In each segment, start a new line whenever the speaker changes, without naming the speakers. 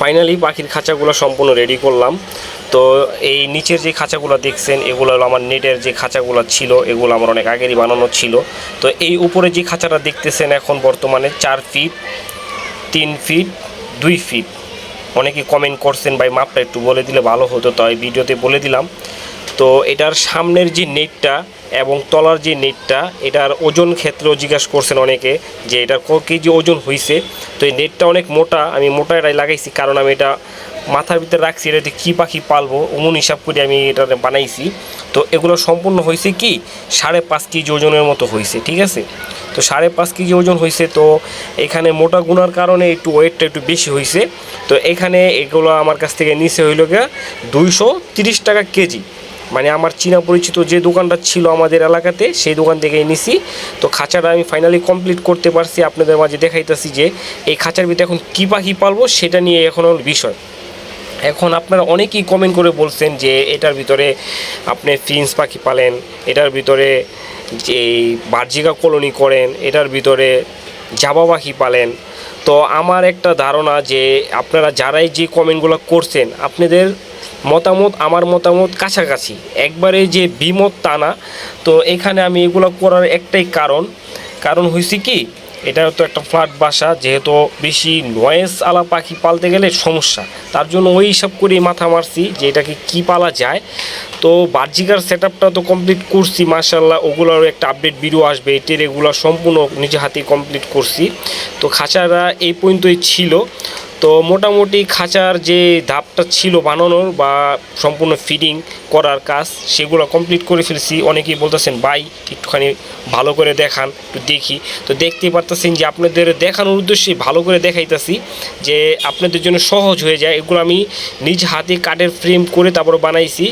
Finally পাখির খাঁচাগুলো সম্পূর্ণ ready করলাম। তো এই নিচের যে খাঁচাগুলো দেখছেন এগুলো হলো আমার নেটের যে খাঁচাগুলো ছিল, এগুলো আমার অনেক আগেরই বানানো ছিল। তো এই উপরে যে খাঁচাটা দেখতেছেন এখন বর্তমানে 4 ফিট, 3 ফিট, 2 ফিট। অনেকে কমেন্ট করছেন ভাই মাপটা একটু বলে দিলে ভালো হতো, তাই ভিডিওতে বলে দিলাম। তো এটার সামনের যে নেটটা এবং তলার যে নেটটা, এটার ওজন ক্ষেত্রেও জিজ্ঞাসা করছেন অনেকে যে এটার ক কেজি ওজন হয়েছে। তো এই নেটটা অনেক মোটা, আমি মোটা এটাই লাগাইছি কারণ আমি এটা মাথার ভিতরে রাখছি এটাতে কী পাখি পালবো অমন হিসাব করে আমি এটা বানাইছি। তো এগুলো সম্পূর্ণ হয়েছে কি 5.5 কেজি ওজনের মতো হয়েছে, ঠিক আছে। তো 5.5 কেজি ওজন হয়েছে। তো এখানে মোটা গুনার কারণে একটু ওয়েটটা একটু বেশি হয়েছে। তো এখানে এগুলো আমার কাছ থেকে নিচে হইল গিয়ে 230 টাকা কেজি। মানে আমার চীনা পরিচিত যে দোকানটা ছিল আমাদের এলাকাতে সেই দোকান থেকেই নিছি। তো খাঁচাটা আমি ফাইনালি কমপ্লিট করতে পারছি, আপনাদের মাঝে দেখাইতেছি যে এই খাঁচার ভিতরে এখন কী পাখি পালবো সেটা নিয়ে এখন হল বিষয়। এখন আপনারা অনেকেই কমেন্ট করে বলছেন যে এটার ভিতরে আপনি ফিন্স পাখি পালেন, এটার ভিতরে যে বার্জিকা কলোনি করেন, এটার ভিতরে জাবা পাখি পালেন। তো আমার একটা ধারণা যে আপনারা যারাই যে কমেন্টগুলো করছেন আপনাদের মতামত আমার মতামত কাছাকাছি, একবারে যে বিমত তা না। তো এখানে আমি এগুলো করার একটাই কারণ হয়েছে কি, এটা তো একটা ফ্ল্যাট বাসা, যেহেতু বেশি নয়েজ আলা পাখি পালতে গেলে সমস্যা, তার জন্য ওই হিসাব করেই মাথা মারছি যে এটাকে কী পালা যায়। তো বার্জিকার সেট আপটা তো কমপ্লিট করছি মাশাআল্লাহ, ওগুলোরও একটা আপডেট ভিডিও আসবে। এটির এগুলো সম্পূর্ণ নিজে হাতে কমপ্লিট করছি। তো খাঁচারা এই পর্যন্তই ছিল। তো মোটামুটি খাঁচার যে ধাপটা ছিল বানানোর বা সম্পূর্ণ ফিডিং করার কাজ সেগুলো কমপ্লিট করে ফেলছি। অনেকেই বলতেছেন ভাই একটুখানি ভালো করে দেখান, একটু দেখি। তো দেখতেই পারতেছেন যে আপনাদের দেখানোর উদ্দেশ্যে ভালো করে দেখাইতেছি যে আপনাদের জন্য সহজ হয়ে যায়। এগুলো আমি নিজ হাতে কাঠের ফ্রেম করে তারপর বানাইছি।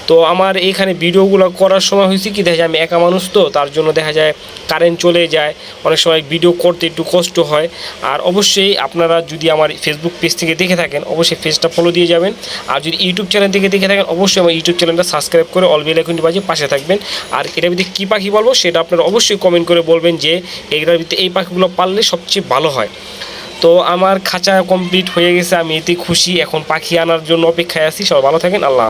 তো আমার এইখানে ভিডিওগুলো করার সময় হয়েছে কি, দেখা যায় আমি একা মানুষ, তো তার জন্য দেখা যায় কারেন্ট চলে যায়, অনেক সময় ভিডিও করতে একটু কষ্ট হয়। আর অবশ্যই আপনারা যদি আমার ফেসবুক পেজ থেকে দেখে থাকেন অবশ্যই পেজটা ফলো দিয়ে যাবেন। আর যদি ইউটিউব চ্যানেল থেকে দেখে থাকেন অবশ্যই আমার ইউটিউব চ্যানেলটা সাবস্ক্রাইব করে অল বেল আইকনটি বাজিয়ে পাশে থাকবেন। আর এটার ভিতরে কী পাখি বলবো সেটা আপনারা অবশ্যই কমেন্ট করে বলবেন যে এটার ভিতরে এই পাখিগুলো পাললে সবচেয়ে ভালো হয়। তো আমার খাঁচা কমপ্লিট হয়ে গেছে, আমি এতে খুশি। এখন পাখি আনার জন্য অপেক্ষায় আছি। সবাই ভালো থাকেন, আল্লাহ।